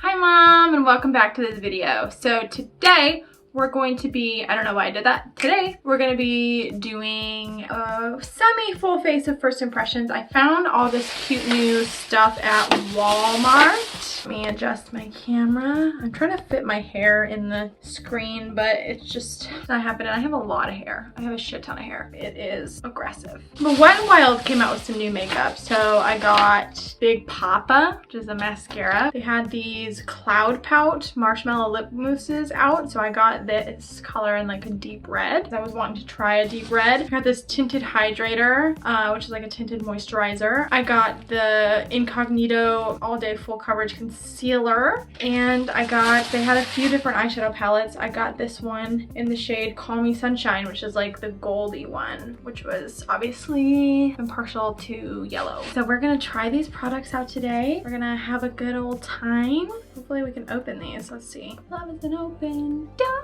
Hi mom, and welcome back to this video. So today we're going to be, I don't know why I did that. Today we're going to be doing a semi-full face of first impressions. I found all this cute new stuff at Walmart. Let me adjust my camera. I'm trying to fit my hair in the screen, but it's just not happening. I have a lot of hair. I have a shit ton of hair. It is aggressive. But Wet n Wild came out with some new makeup. So I got Big Papa, which is a mascara. They had these Cloud Pout marshmallow lip mousses out. So I got this color in like a deep red. I was wanting to try a deep red. I got this tinted hydrator, which is like a tinted moisturizer. I got the Incognito All Day Full Coverage Concealer. And they had a few different eyeshadow palettes. I got this one in the shade Call Me Sunshine, which is like the goldy one, which was obviously impartial to yellow. So we're gonna try these products out today. We're gonna have a good old time. Hopefully we can open these. Let's see. Love is an open door.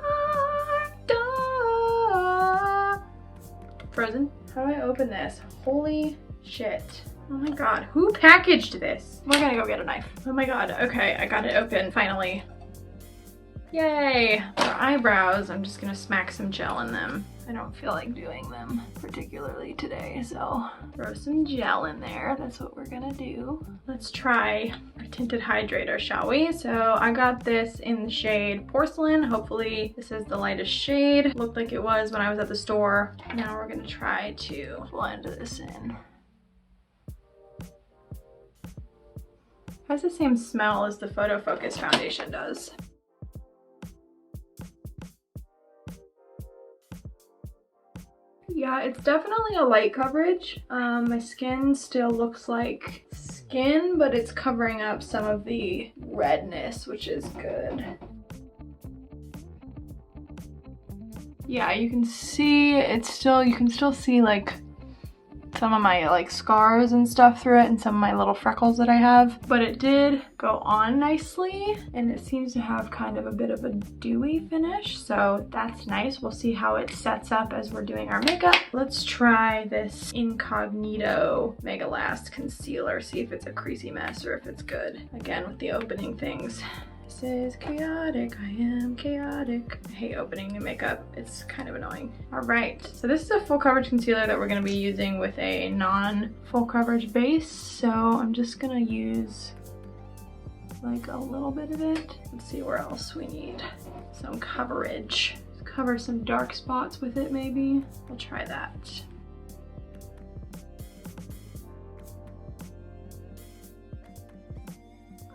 Frozen. How do I open this? Holy shit. Oh my god, who packaged this? We're gonna go get a knife. Oh my god, okay, I got it open finally. Yay! For eyebrows, I'm just gonna smack some gel in them. I don't feel like doing them particularly today, so throw some gel in there. That's what we're gonna do. Let's try our tinted hydrator, shall we? So I got this in the shade Porcelain. Hopefully this is the lightest shade. Looked like it was when I was at the store. Now we're gonna try to blend this in. It has the same smell as the Photo Focus foundation does. Yeah, it's definitely a light coverage. My skin still looks like skin, but it's covering up some of the redness, which is good. Yeah, you can see you can still see like some of my like scars and stuff through it and some of my little freckles that I have, but it did go on nicely and it seems to have kind of a bit of a dewy finish, so that's nice. We'll see how it sets up as we're doing our makeup. Let's try this Incognito Mega Last Concealer, see if it's a creasy mess or if it's good. Again, with the opening things. This is chaotic, I am chaotic. I hate opening new makeup, it's kind of annoying. All right, so this is a full coverage concealer that we're gonna be using with a non-full coverage base. So I'm just gonna use like a little bit of it. Let's see where else we need some coverage. Cover some dark spots with it maybe. We'll try that.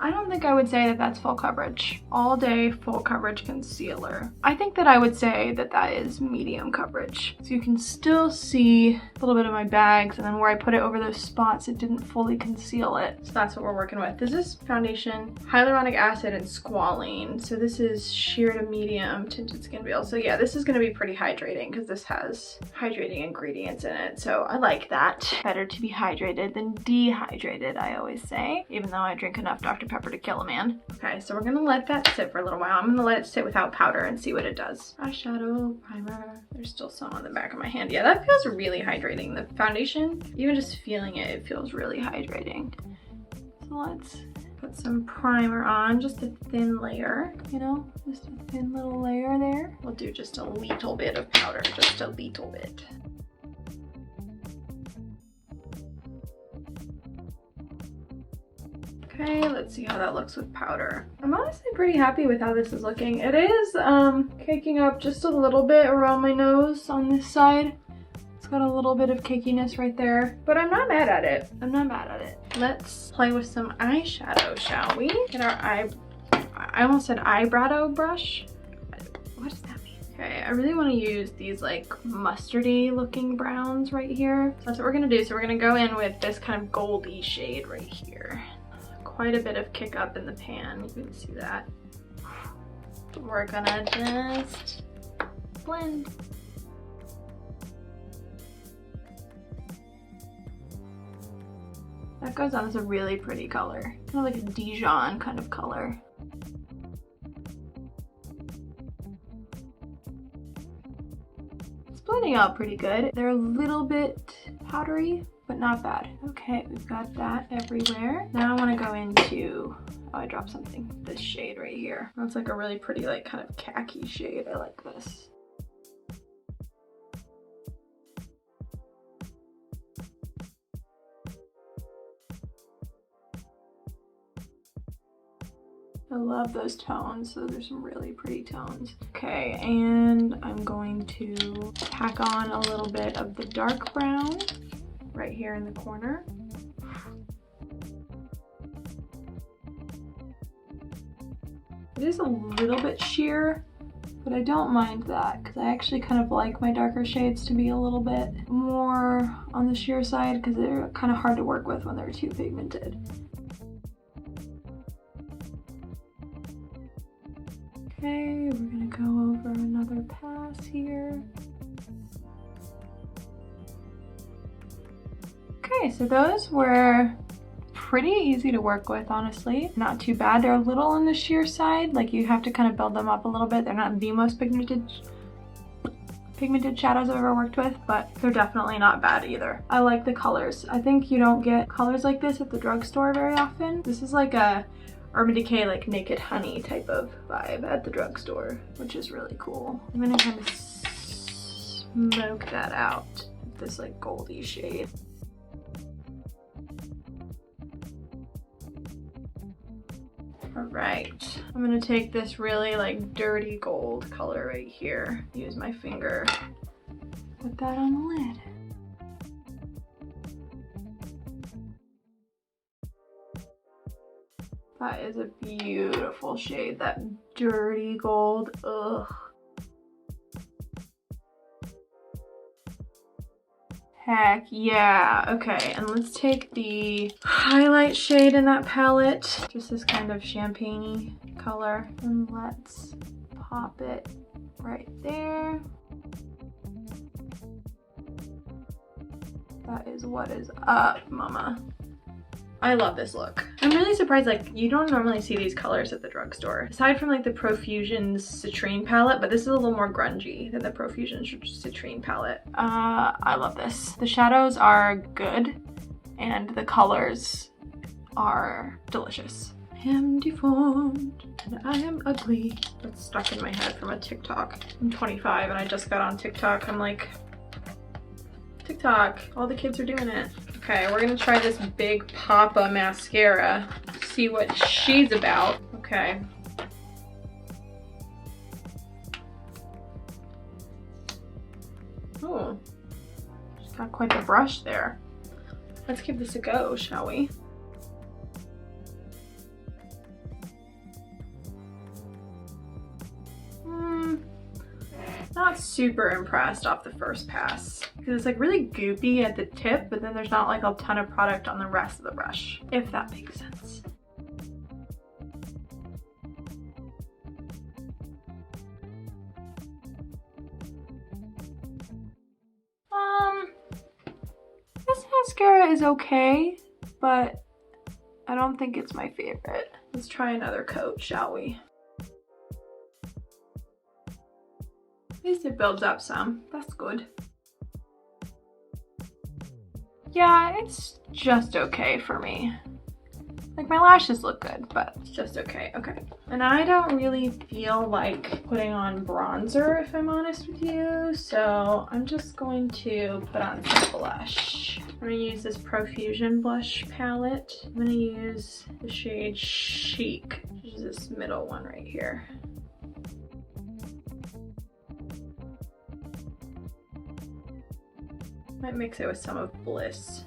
I don't think I would say that that's full coverage. All Day Full Coverage Concealer. I think that I would say that that is medium coverage. So you can still see a little bit of my bags, and then where I put it over those spots, it didn't fully conceal it. So that's what we're working with. This is foundation, hyaluronic acid, and squalene. So this is sheer to medium tinted skin veil. So yeah, this is gonna be pretty hydrating because this has hydrating ingredients in it. So I like that. Better to be hydrated than dehydrated, I always say, even though I drink enough Dr. Pepper to kill a man. Okay, so we're gonna let that sit for a little while. I'm gonna let it sit without powder and see what it does. Eyeshadow, primer. There's still some on the back of my hand. Yeah, that feels really hydrating. The foundation, even just feeling it, it feels really hydrating. So let's put some primer on, just a thin layer, you know, just a thin little layer there. We'll do just a little bit of powder, just a little bit. Okay, let's see how that looks with powder. I'm honestly pretty happy with how this is looking. It is caking up just a little bit around my nose on this side. It's got a little bit of cakiness right there, but I'm not mad at it. I'm not mad at it. Let's play with some eyeshadow, shall we? Get our I almost said eyebrow brush. What does that mean? Okay, I really want to use these like mustardy looking browns right here. So that's what we're gonna do. So we're gonna go in with this kind of goldy shade right here. Quite a bit of kick up in the pan, you can see that. We're gonna just blend. That goes on as a really pretty color, kind of like a Dijon kind of color. It's blending out pretty good. They're a little bit powdery, but not bad. Okay, we've got that everywhere. Now I want to go into, oh, I dropped something. This shade right here. That's like a really pretty, like kind of khaki shade. I like this. I love those tones. Those are some really pretty tones. Okay, and I'm going to pack on a little bit of the dark brown right here in the corner. It is a little bit sheer, but I don't mind that because I actually kind of like my darker shades to be a little bit more on the sheer side because they're kind of hard to work with when they're too pigmented. Okay, we're gonna go over another pass here. Okay, so those were pretty easy to work with, honestly. Not too bad. They're a little on the sheer side, like you have to kind of build them up a little bit. They're not the most pigmented shadows I've ever worked with, but they're definitely not bad either. I like the colors. I think you don't get colors like this at the drugstore very often. This is like a Urban Decay like Naked Honey type of vibe at the drugstore, which is really cool. I'm gonna kind of smoke that out with this like goldy shade. All right, I'm gonna take this really like dirty gold color right here, use my finger, put that on the lid. That is a beautiful shade, that dirty gold, ugh. Heck yeah, okay, and let's take the highlight shade in that palette, just this kind of champagne-y color, and let's pop it right there. That is what is up, mama. I love this look. I'm really surprised, like, you don't normally see these colors at the drugstore. Aside from like the Profusion's Citrine palette, but this is a little more grungy than the Profusion Citrine palette. I love this. The shadows are good and the colors are delicious. I am deformed and I am ugly. That's stuck in my head from a TikTok. I'm 25 and I just got on TikTok. I'm like, TikTok, all the kids are doing it. Okay, we're gonna try this Big Papa mascara, see what she's about. Okay. Oh, she's got quite the brush there. Let's give this a go, shall we? Not super impressed off the first pass because it's like really goopy at the tip, but then there's not like a ton of product on the rest of the brush, if that makes sense. This mascara is okay, but I don't think it's my favorite. Let's try another coat, shall we? At least it builds up some. That's good. Yeah, it's just okay for me. Like, my lashes look good, but it's just okay. Okay. And I don't really feel like putting on bronzer, if I'm honest with you. So I'm just going to put on some blush. I'm gonna use this Profusion blush palette. I'm gonna use the shade Chic, which is this middle one right here. Might mix it with some of Bliss.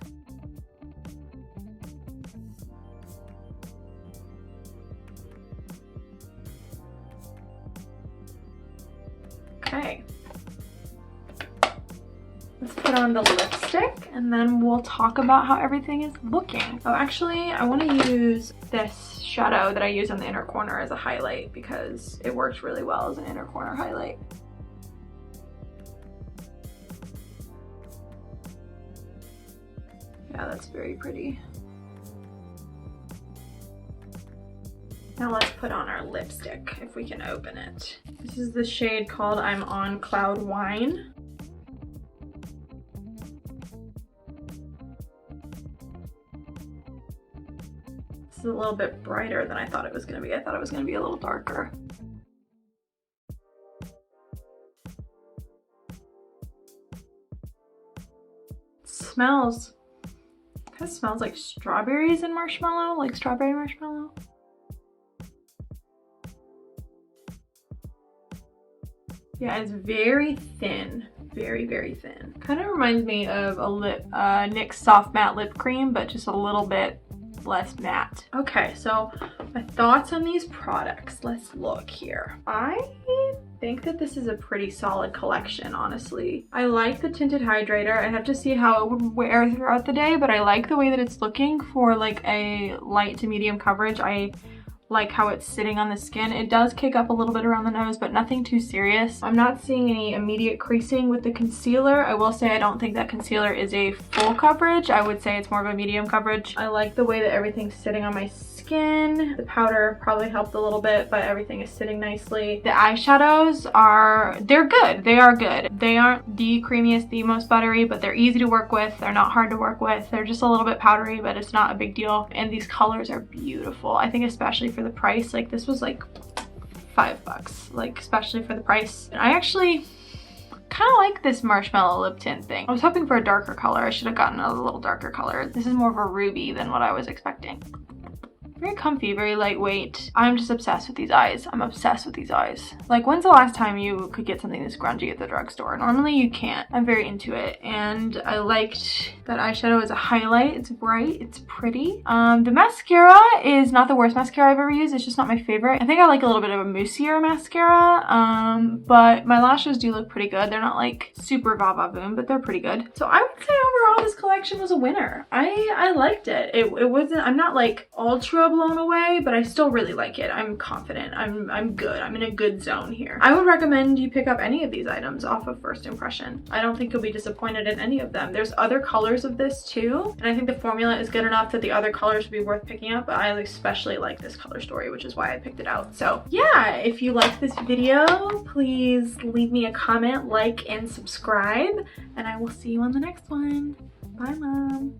Okay. Let's put on the lipstick and then we'll talk about how everything is looking. Oh, actually, I want to use this shadow that I use on the inner corner as a highlight because it works really well as an inner corner highlight. Yeah, that's very pretty. Now let's put on our lipstick, if we can open it. This is the shade called I'm on Cloud Wine. is a little bit brighter than I thought it was gonna be. I thought it was gonna be a little darker. Smells, kind of smells like strawberries and marshmallow, like strawberry marshmallow. Yeah, it's very thin, very, very thin. Kind of reminds me of a NYX Soft Matte Lip Cream, but just a little bit less matte. Okay, so my thoughts on these products. Let's look here. I think that this is a pretty solid collection, honestly. I like the tinted hydrator. I have to see how it would wear throughout the day, but I like the way that it's looking for like a light to medium coverage. I like how it's sitting on the skin. It does kick up a little bit around the nose, but nothing too serious. I'm not seeing any immediate creasing with the concealer. I will say I don't think that concealer is a full coverage. I would say it's more of a medium coverage. I like the way that everything's sitting on my skin. The powder probably helped a little bit, but everything is sitting nicely. The eyeshadows they're good. They are good. They aren't the creamiest, the most buttery, but they're easy to work with. They're not hard to work with. They're just a little bit powdery, but it's not a big deal. And these colors are beautiful. I think especially for the price, like this was like $5, like especially for the price. And I actually kind of like this marshmallow lip tint thing. I was hoping for a darker color. I should have gotten a little darker color. This is more of a ruby than what I was expecting. Very comfy, very lightweight. I'm just obsessed with these eyes. I'm obsessed with these eyes. Like, when's the last time you could get something this grungy at the drugstore? Normally you can't. I'm very into it. And I liked that eyeshadow as a highlight. It's bright, it's pretty. The mascara is not the worst mascara I've ever used. It's just not my favorite. I think I like a little bit of a moussier mascara, but my lashes do look pretty good. They're not like super va boom, but they're pretty good. So I would say overall this collection was a winner. I liked it. It wasn't, I'm not like ultra blown away, but I still really like it. I'm confident. I'm good. I'm in a good zone here. I would recommend you pick up any of these items off of first impression. I don't think you'll be disappointed in any of them. There's other colors of this too, and I think the formula is good enough that the other colors would be worth picking up, but I especially like this color story, which is why I picked it out. So yeah, if you like this video, please leave me a comment, like, and subscribe, and I will see you on the next one. Bye, Mom.